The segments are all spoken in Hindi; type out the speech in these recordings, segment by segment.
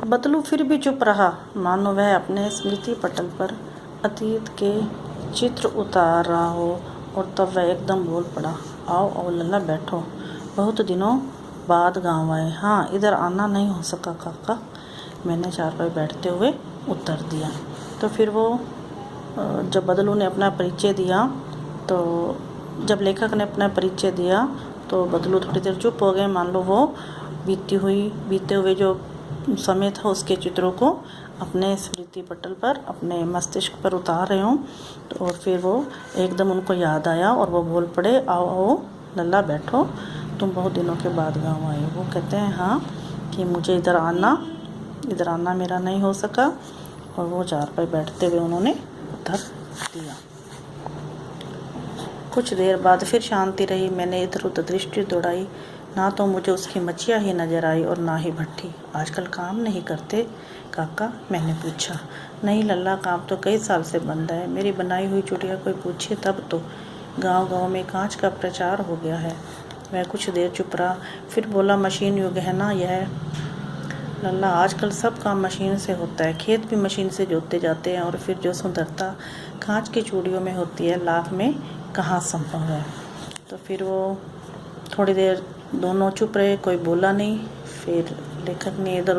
बदलू फिर भी चुप रहा, मानो वह अपने स्मृति पटल पर अतीत के चित्र उतार रहा हो। और तब वह एकदम बोल पड़ा, आओ आओ लल्ला बैठो, बहुत दिनों बाद गांव आए। हाँ, इधर आना नहीं हो सका काका, मैंने चारपाई बैठते हुए उत्तर दिया। तो फिर वो जब बदलू ने अपना परिचय दिया, तो जब लेखक ने अपना परिचय दिया तो बदलू थोड़ी देर चुप हो गए, मान लो वो बीते हुए जो समय था उसके चित्रों को अपने स्मृति पटल पर, अपने मस्तिष्क पर उतार रहे हों। तो और फिर वो एकदम उनको याद आया और वो बोल पड़े, आओ आओ लल्ला बैठो, तुम बहुत दिनों के बाद गाँव आए। वो कहते हैं हाँ कि मुझे इधर आना मेरा नहीं हो सका। और वो चारपाई बैठते हुए उन्होंने उत्तर दिया। कुछ देर बाद फिर शांति रही। मैंने इधर उधर दृष्टि दौड़ाई, ना तो मुझे उसकी मच्छियाँ ही नजर आई और ना ही भट्ठी। आजकल काम नहीं करते काका, मैंने पूछा। नहीं लल्ला, काम तो कई साल से बंद है। मेरी बनाई हुई चूड़ियाँ कोई पूछे तब तो। गांव में कांच का प्रचार हो गया है। वह कुछ देर चुप रहा, फिर बोला, मशीन युग है ना यह लल्ला, आजकल सब काम मशीन से होता है। खेत भी मशीन से जोते जाते हैं और फिर जो सुंदरता कांच की चूड़ियों में होती है, लाख में कहाँ संभव है। तो फिर वो थोड़ी देर दोनों चुप रहे, कोई बोला नहीं। फिर लेखक ने इधर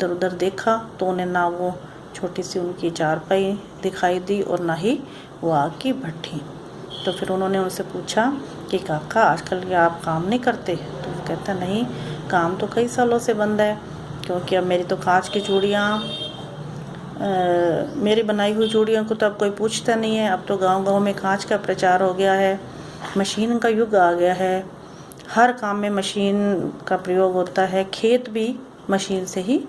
उधर देखा तो उन्हें ना वो छोटी सी उनकी चारपाई दिखाई दी और ना ही वो आग की भट्ठी। तो फिर उन्होंने उनसे पूछा कि काका, आजकल क्या आप काम नहीं करते? तो वो कहता, नहीं, काम तो कई सालों से बंद है, क्योंकि अब मेरी तो कांच की चूड़ियाँ, मेरी बनाई हुई चूड़ियों को तो अब कोई पूछता नहीं है। अब तो गांव में कांच का प्रचार हो गया है, मशीन का युग आ गया है, हर काम में मशीन का प्रयोग होता है। खेत भी मशीन से ही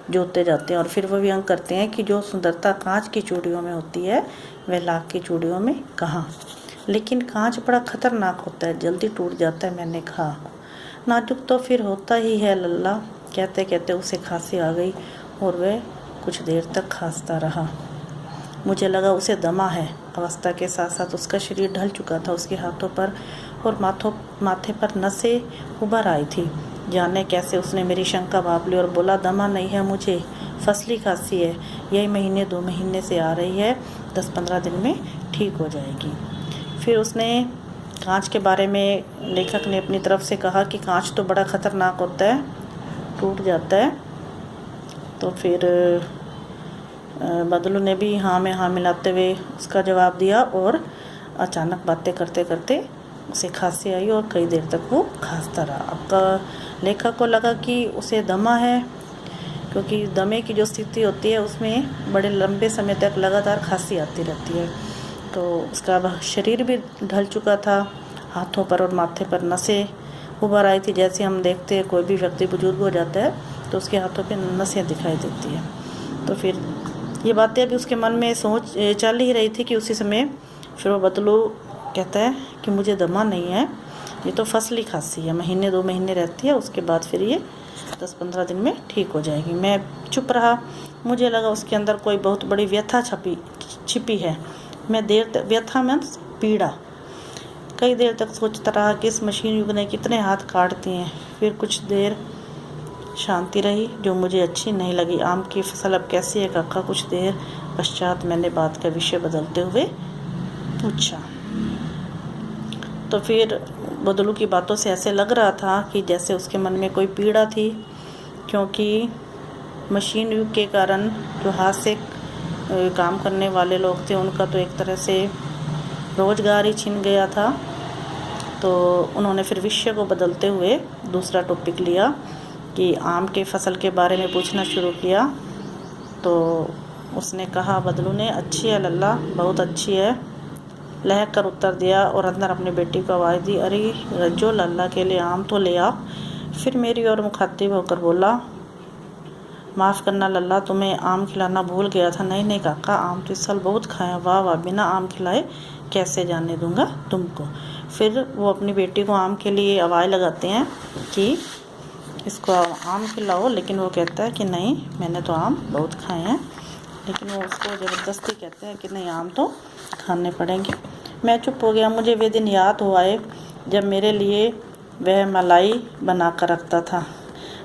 जोते जाते हैं। और फिर वो व्यंग करते हैं कि जो सुंदरता कांच की चूड़ियों में होती है, वह लाख की चूड़ियों में कहाँ। लेकिन कांच बड़ा खतरनाक होता है, जल्दी टूट जाता है, मैंने कहा। नाजुक तो फिर होता ही है लल्ला। कहते कहते उसे खांसी आ गई और वह कुछ देर तक खांसता रहा। मुझे लगा उसे दमा है। अवस्था के साथ साथ उसका शरीर ढल चुका था। उसके हाथों पर और माथे पर नसें उभर आई थी। जाने कैसे उसने मेरी शंका भाप ली और बोला, दमा नहीं है मुझे, फसली खांसी है। यही महीने 2 महीने से आ रही है, 10-15 दिन में ठीक हो जाएगी। फिर उसने कांच के बारे में, लेखक ने अपनी तरफ से कहा कि कांच तो बड़ा ख़तरनाक होता है, टूट जाता है। तो फिर बदलू ने भी हाँ में हाँ मिलाते हुए उसका जवाब दिया और अचानक बातें करते करते उसे खांसी आई और कई देर तक वो खांसता रहा। अब लेखक को लगा कि उसे दमा है, क्योंकि दमे की जो स्थिति होती है उसमें बड़े लंबे समय तक लगातार खांसी आती रहती है। तो उसका शरीर भी ढल चुका था, हाथों पर और माथे पर नसें उभर आई थी। जैसे हम देखते हैं कोई भी व्यक्ति बुजुर्ग हो जाता है तो उसके हाथों पे नसें दिखाई देती है। तो फिर ये बातें अभी उसके मन में सोच चल ही रही थी कि उसी समय फिर वो बदलू कहता है कि मुझे दमा नहीं है, ये तो फसली खांसी है, महीने 2 महीने रहती है, उसके बाद फिर ये 10-15 दिन में ठीक हो जाएगी। मैं चुप रहा, मुझे लगा उसके अंदर कोई बहुत बड़ी व्यथा छिपी है। मैं देर तक, व्यथा में पीड़ा, कई देर तक सोचता रहा कि इस मशीन युग ने कितने हाथ काट दिए हैं। फिर कुछ देर शांति रही जो मुझे अच्छी नहीं लगी। आम की फसल अब कैसी है काका? कुछ देर पश्चात मैंने बात का विषय बदलते हुए पूछा। तो फिर बदलू की बातों से ऐसे लग रहा था कि जैसे उसके मन में कोई पीड़ा थी, क्योंकि मशीन युग के कारण जो हाथ से काम करने वाले लोग थे उनका तो एक तरह से रोजगार ही छिन गया था। तो उन्होंने फिर विषय को बदलते हुए दूसरा टॉपिक लिया कि आम के फसल के बारे में पूछना शुरू किया। तो उसने कहा, बदलू ने, अच्छी है लल्ला, बहुत अच्छी है, लहक कर उत्तर दिया और अंदर अपनी बेटी को आवाज़ दी, अरे रज्जो लल्ला के लिए आम तो ले आ। फिर मेरी ओर मुखातिब होकर बोला, माफ़ करना लल्ला, तुम्हें आम खिलाना भूल गया था। नहीं नहीं काका, आम तो इस साल बहुत खाया। वाह वाह, बिना आम खिलाए कैसे जाने दूंगा तुमको। फिर वो अपनी बेटी को आम के लिए आवाज़ लगाते हैं कि इसको आम खिलाओ, लेकिन वो कहता है कि नहीं, मैंने तो आम बहुत खाए हैं। लेकिन वो उसको ज़बरदस्ती कहते हैं कि नहीं, आम तो खाने पड़ेंगे। मैं चुप हो गया। मुझे वे दिन याद हो आए जब मेरे लिए वह मलाई बना कर रखता था।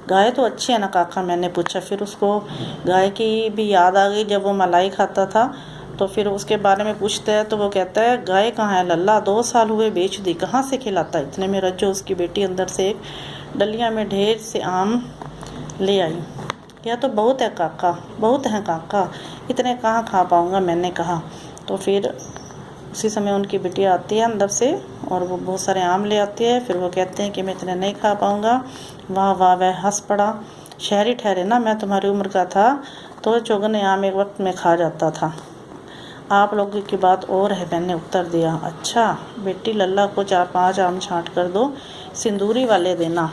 गाय तो अच्छी है ना काका, मैंने पूछा। फिर उसको गाय की भी याद आ गई, जब वो मलाई खाता था तो फिर उसके बारे में पूछते हैं तो वो कहता है गाय कहाँ है लल्ला, 2 साल हुए बेच दी, कहाँ से खिलाता। इतने में रज्जो उसकी बेटी अंदर से एक डलिया में ढेर से आम ले आई। यह तो बहुत है काका, बहुत है काका, इतने कहाँ खा पाऊँगा, मैंने कहा। तो फिर उसी समय उनकी बिटिया आती है अंदर से और वो बहुत सारे आम ले आती है। फिर वो कहते हैं कि मैं इतने नहीं खा पाऊँगा। वाह वाह, वह हंस पड़ा। शहरी ठहरे ना, मैं तुम्हारी उम्र का था तो चौगने आम एक वक्त में खा जाता था। आप लोगों की बात और है, मैंने उत्तर दिया। अच्छा बेटी, लल्ला को 4-5 आम छांट कर दो, सिंदूरी वाले देना।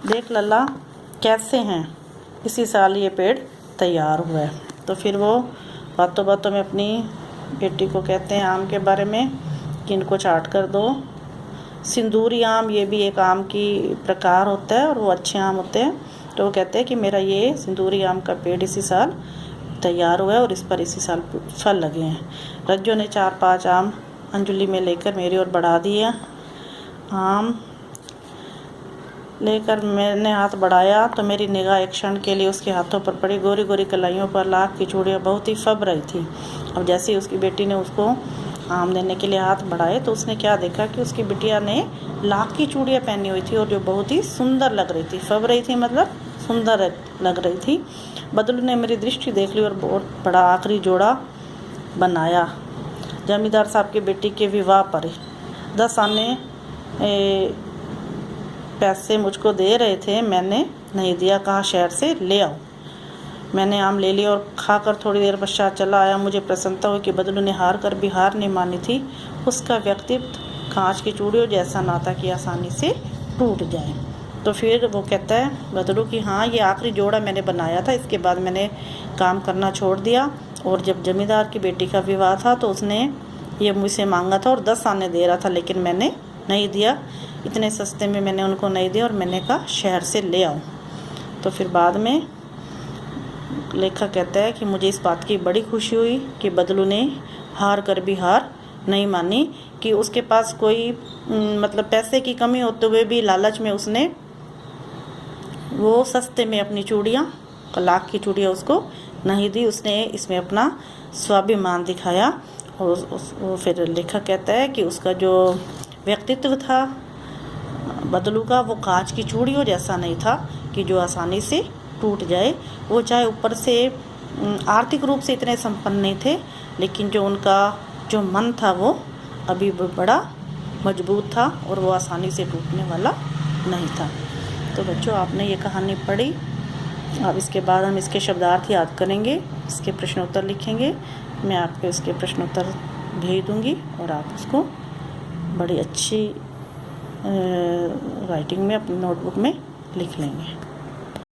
देख लल्ला कैसे हैं, इसी साल ये पेड़ तैयार हुआ है। तो फिर वो बातों बातों में अपनी बेटी को कहते हैं आम के बारे में कि इनको चाट कर दो। सिंदूरी आम, ये भी एक आम की प्रकार होता है और वो अच्छे आम होते हैं। तो वो कहते हैं कि मेरा ये सिंदूरी आम का पेड़ इसी साल तैयार हुआ है और इस पर इसी साल फल लगे हैं। रज्जो ने 4-5 आम अंजलि में लेकर मेरी ओर बढ़ा दिए। आम लेकर मैंने हाथ बढ़ाया तो मेरी निगाह एक क्षण के लिए उसके हाथों पर पड़ी। गोरी गोरी कलाइयों पर लाख की चूड़ियाँ बहुत ही फब रही थी। अब जैसे ही उसकी बेटी ने उसको आम देने के लिए हाथ बढ़ाए तो उसने क्या देखा कि उसकी बिटिया ने लाख की चूड़ियाँ पहनी हुई थी और जो बहुत ही सुंदर लग रही थी। फब रही थी मतलब सुंदर लग रही थी। बदलू ने मेरी दृष्टि देख ली और बहुत बड़ा आखिरी जोड़ा बनाया। जमींदार साहब की बेटी के विवाह पर 10 आने पैसे मुझको दे रहे थे, मैंने नहीं दिया, कहा शहर से ले आओ। मैंने आम ले लिया और खाकर थोड़ी देर पश्चात चला आया। मुझे प्रसन्नता हुई कि बदलू ने हार कर भी हार नहीं मानी थी। उसका व्यक्तित्व कांच की चूड़ियों जैसा ना था कि आसानी से टूट जाए। तो फिर वो कहता है बदलू कि हाँ, ये आखिरी जोड़ा मैंने बनाया था, इसके बाद मैंने काम करना छोड़ दिया। और जब जमींदार की बेटी का विवाह था तो उसने ये मुझसे मांगा था और 10 आने दे रहा था, लेकिन मैंने नहीं दिया। इतने सस्ते में मैंने उनको नहीं दिया और मैंने कहा शहर से ले आओ। तो फिर बाद में लेखक कहता है कि मुझे इस बात की बड़ी खुशी हुई कि बदलू ने हार कर भी हार नहीं मानी, कि उसके पास कोई मतलब पैसे की कमी होते हुए भी लालच में उसने वो सस्ते में अपनी चूड़ियाँ, लाख की चूड़ियाँ उसको नहीं दी। उसने इसमें अपना स्वाभिमान दिखाया। और फिर लेखक कहता है कि उसका जो व्यक्तित्व था बदलू का, वो कांच की चूड़ियों जैसा नहीं था कि जो आसानी से टूट जाए। वो चाहे ऊपर से आर्थिक रूप से इतने संपन्न नहीं थे, लेकिन जो उनका जो मन था वो अभी बड़ा मजबूत था और वो आसानी से टूटने वाला नहीं था। तो बच्चों, आपने ये कहानी पढ़ी। अब इसके बाद हम इसके शब्दार्थ याद करेंगे, इसके प्रश्नोत्तर लिखेंगे। मैं आपको इसके प्रश्नोत्तर भेज दूँगी और आप उसको बड़ी अच्छी राइटिंग में अपनी नोटबुक में लिख लेंगे।